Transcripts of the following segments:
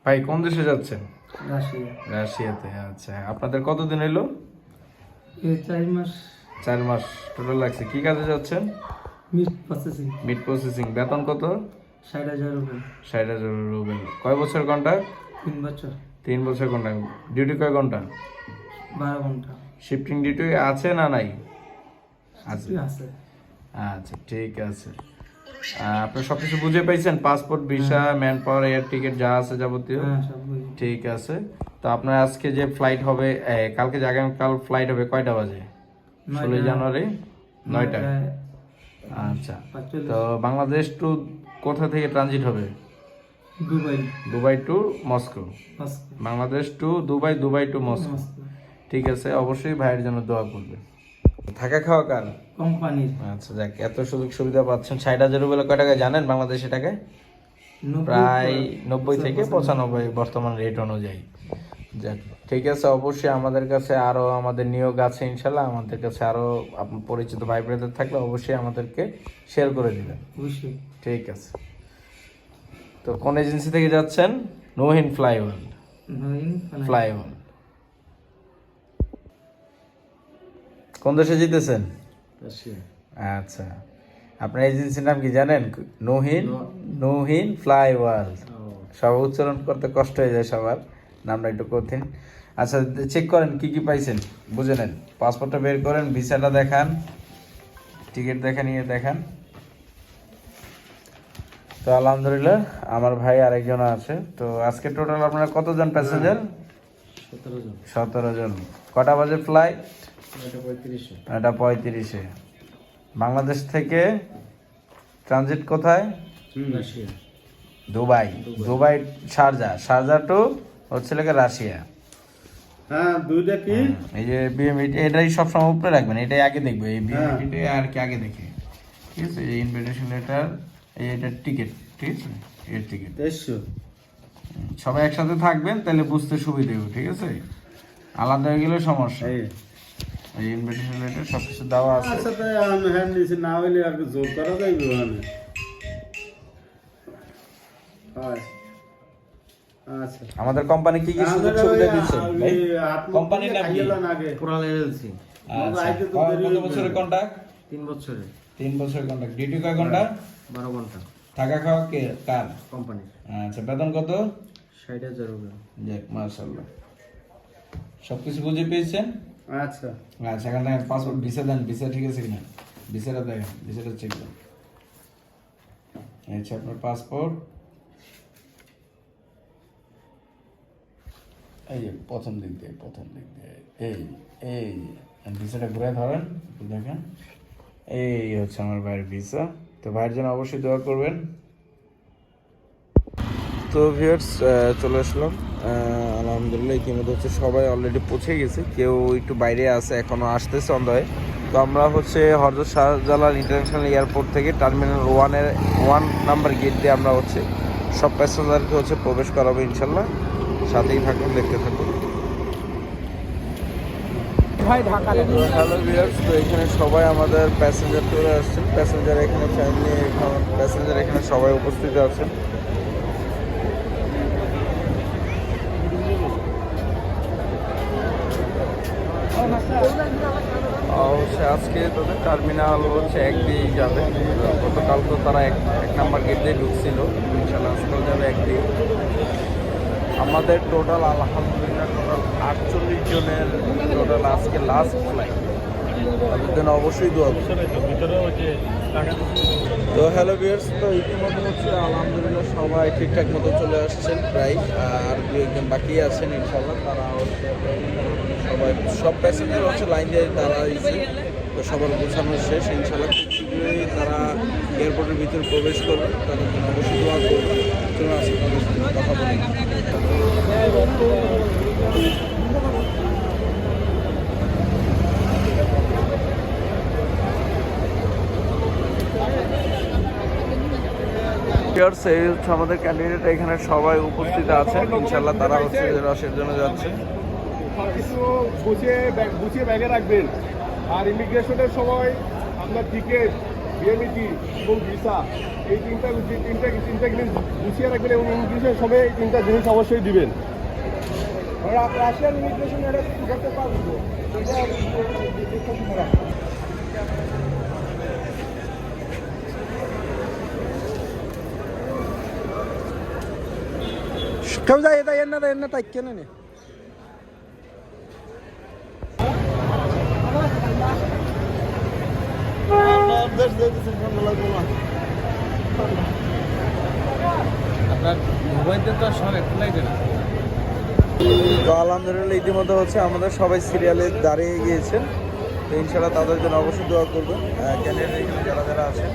ভাই কোন দেশে যাচ্ছেন? রাশিয়া। রাশিয়াতে। আচ্ছা, আপনাদের কতদিন এলো? 4 মাস। 4 মাস টোটাল লাগছে। কি কাজে যাচ্ছেন? Meet processing. Meet processing. বেতন কত? 60,000 রুপি। 60,000 রুবেল। কয় বছর কন্ট্রাক্ট? 3 বছর। 3 বছর কন্ট্রাক্ট। ডিউটি কয় ঘন্টা? 12 ঘন্টা। শিফটিং ডিউটি আছে না নাই? আছে। আছে। আচ্ছা, ঠিক আছে। আপনি সবকিছু বুঝে পাইছেন? Passport, visa, man power, air ticket যা আছে যাবতীয়? হ্যাঁ, সব বুঝি। ঠিক আছে। তো আপনার আজকে যে ফ্লাইট হবে, কালকে যে আগামীকাল ফ্লাইট হবে কয়টা বাজে? 16 জানুয়ারি 9টা। আচ্ছা, 45। তো বাংলাদেশ টু কোথা থেকে ট্রানজিট হবে? Dubai. Dubai to Moscow. Moscow. Bangladesh to Dubai, Dubai to Moscow. Moscow. ঠিক আছে, অবশ্যই ভাইয়ের জন্য দোয়া করবে। থাকা খাওয়া কার? কোম্পানির। আচ্ছা, যাক, এত সুযোগ সুবিধা পাচ্ছেন। 60,000 রুবেল কয় টাকা জানেন বাংলাদেশি টাকায়? 90 প্রায় 90 থেকে 95 বর্তমান রেট অনুযায়ী। যাক, ঠিক আছে। অবশ্যই আমাদের কাছে আরো আমাদের নিয়োগ আছে ইনশাল্লাহ। আমাদের কাছে আরো আপনার পরিচিত ভাই ব্রাদার থাকলে অবশ্যই আমাদেরকে শেয়ার করে দিবেন। অবশ্যই। ঠিক আছে। তো কোন এজেন্সি থেকে যাচ্ছেন? নোহিন ফ্লাই ওয়ার্ল্ড। Fly world. কোন দেশে জিতেছেন? রাশিয়া। আচ্ছা, আপনার এজেন্সির নাম কি জানেন? নোহিন ফ্লাই ওয়ার্ল্ড। সব উচ্চারণ করতে কষ্ট হয়ে যায় সবার, নামটা একটু কঠিন। আচ্ছা, চেক করেন কি কি পাইছেন, বুঝে নেন। পাসপোর্টটা বের করেন, ভিসাটা দেখান, টিকিট দেখে নিয়ে দেখান। তো আলহামদুলিল্লাহ, আমার ভাই আরেকজন আছে। তো আজকে টোটাল আপনারা কতজন প্যাসেঞ্জার? 17 জন। 17 জন। কটা বাজে ফ্লাইট? 9:35। 9:35-এ। বাংলাদেশ থেকে ট্রানজিট কোথায়? Russia. Dubai. Dubai Sharjah, Sharjah to হচ্ছে লেগে রাশিয়া। হ্যাঁ, দুইটা কি? এই যে বিএমইটি, এটাই সবসময় উপরে রাখবেন, এটাই আগে দেখবে। এই বিএমইটি আর কি আগে দেখে, ঠিক আছে? এই ইনভিটেশন লেটার, এই এটার টিকিট, ঠিক আছে? এর টিকিট। 2300। সবাই একসাথে থাকবেন, তাহলে বুঝতে সুবিধা হবে, ঠিক আছে? আলাদা হয়ে গেলে সমস্যা। এই ইনভিটেশন লেটার সব কিছু দেওয়া আছে। আচ্ছা, তাই আমি হ্যান্ড নিয়েছি, না হইলে আর কি জোর করা যাইবে ওখানে। হয়। আচ্ছা, আমাদের কোম্পানি কি কি সুযোগ সুবিধা দিচ্ছে? কোম্পানির নাম কি? Coral LLC. কত বছরের কন্ট্রাক্ট? 3 বছরের। 3 বছরের কন্ট্রাক্ট। ডিউটি কয় ঘন্টা? 12 ঘন্টা। থাকা খাওয়া কে কার? কোম্পানির। আচ্ছা, বেতন কত? 60,000 রুপি। যাক, মাশাআল্লাহ, সবকিছু বুঝে পেয়েছেন? আচ্ছা। আচ্ছা, এখানে পাসপোর্ট, ভিসা দেন, ভিসা ঠিক আছে কিনা ভিসাটা দেখেন, ভিসাটা চেক করুন। আচ্ছা, আপনার পাসপোর্ট, এই যে প্রথম দিক দিয়ে, এই এই ভিসাটা ঘুরে ধরেন, দেখেন। এই হচ্ছে আমার ভাইয়ের ভিসা। তো ভাইয়ের জন্য অবশ্যই দোয়া করবেন। তো ভিউয়ার্স, চলে আসলাম। আলহামদুলিল্লাহ, ইতিমধ্যে হচ্ছে সবাই অলরেডি পৌঁছে গেছে, কেউ একটু বাইরে আছে, এখনও আসতেছে অন্ধয়ে। তো আমরা হচ্ছে হযরত শাহজালাল ইন্টারন্যাশনাল এয়ারপোর্ট থেকে টার্মিনাল 1 নাম্বার গেট দিয়ে আমরা হচ্ছে সব প্যাসেঞ্জারকে হচ্ছে প্রবেশ করাবো ইনশাল্লাহ। সাথেই থাকুন, দেখতে থাকুন। হ্যালো ভিউয়ার্স, তো এখানে সবাই আমাদের প্যাসেঞ্জার চলে আসছেন। প্যাসেঞ্জার এখানে ফ্যামিলি, প্যাসেঞ্জার এখানে সবাই উপস্থিত আছেন। হচ্ছে আজকে তাদের টার্মিনাল হচ্ছে একদিন যাবে। গতকাল তো তারা এক নাম্বার গেট দিয়ে ঢুকছিল, ইনশাল্লাহ আজকেও যাবে একদিন। আমাদের টোটাল আলহামদুলিল্লাহ 48 জনের টোটাল আজকে লাস্ট ফ্লাইট। তাদের জন্য অবশ্যই দোয়া করবেন। তো হ্যালো ভিউয়ার্স, তো ইতিমধ্যে হচ্ছে আলহামদুলিল্লাহ সবাই ঠিকঠাক মতো চলে আসছেন প্রায়। আর 2-1 বাকি আছেন ইনশাল্লাহ, তারা হচ্ছে সবাই, সব প্যাসেঞ্জার হচ্ছে লাইন দিয়ে তারা দিচ্ছে। তো সবার গোছানো শেষ ইনশাল্লাহ। খুব শীঘ্রই তারা এয়ারপোর্টের ভিতরে প্রবেশ করবেন, তাদের জন্য অবশ্যই দোয়া করবেন। চলে আসুন, তাদের সাথে কথা বলি। এই হচ্ছে আমাদের ক্যান্ডিডেট, এখানে সবাই উপস্থিত আছেন ইনশাল্লাহ। তারা হচ্ছে রসের জন্য যাচ্ছে। কিছু গুছিয়ে ব্যাগে রাখবেন। আর ইমিগ্রেশনের সময় আপনার টিকিট, ডিএমইটি এবং ভিসা এই তিনটা জিনিস গুছিয়ে রাখবেন এবং ইমিগ্রেশনের সময় এই তিনটা জিনিস অবশ্যই দিবেন। রাশিয়ান ইমিগ্রেশন এটা করতে পারবো কেউ যায় এটা এর না তাই কেন নে আপনার মোবাইলটা তো সব খোলাই দেন। তো আলহামদুলিল্লাহ ইতিমধ্যে হচ্ছে আমাদের সবাই সিরিয়ালে দাঁড়িয়ে গিয়েছেন। তো ইনশাল্লাহ তাদের জন্য অবশ্যই দোয়া করবেন। ক্যান্ডিডেট এখানে যারা যারা আছেন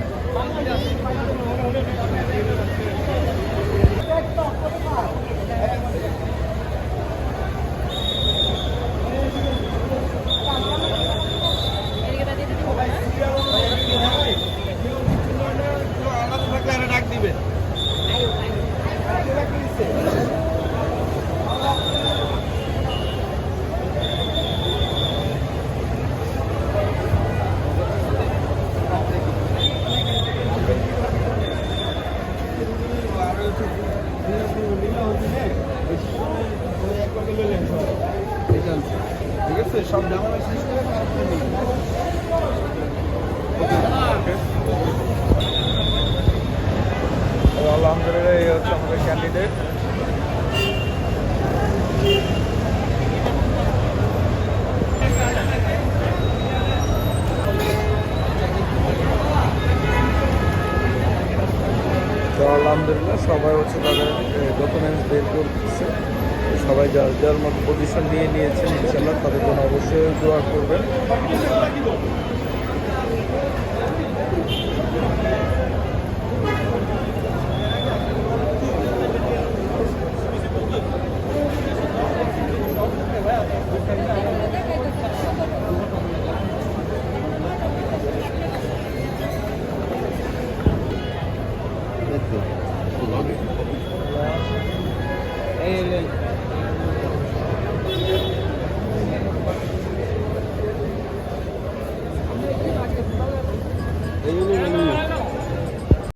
ডাক দিবেন। ঠিক আছে, সব জামানো শেষ করে তারপরে নিয়ে আলহামদুলিল্লাহ এই হচ্ছে আমাদের ক্যান্ডিডেট। তো আলহামদুলিল্লাহ সবাই হচ্ছে তাদের ডকুমেন্টস বের করতেছে। সবাই যার যার মতো পজিশন নিয়ে নিয়েছেন, ইনশাল্লাহ তাদের জন্য অবশ্যই দোয়া করবেন। এই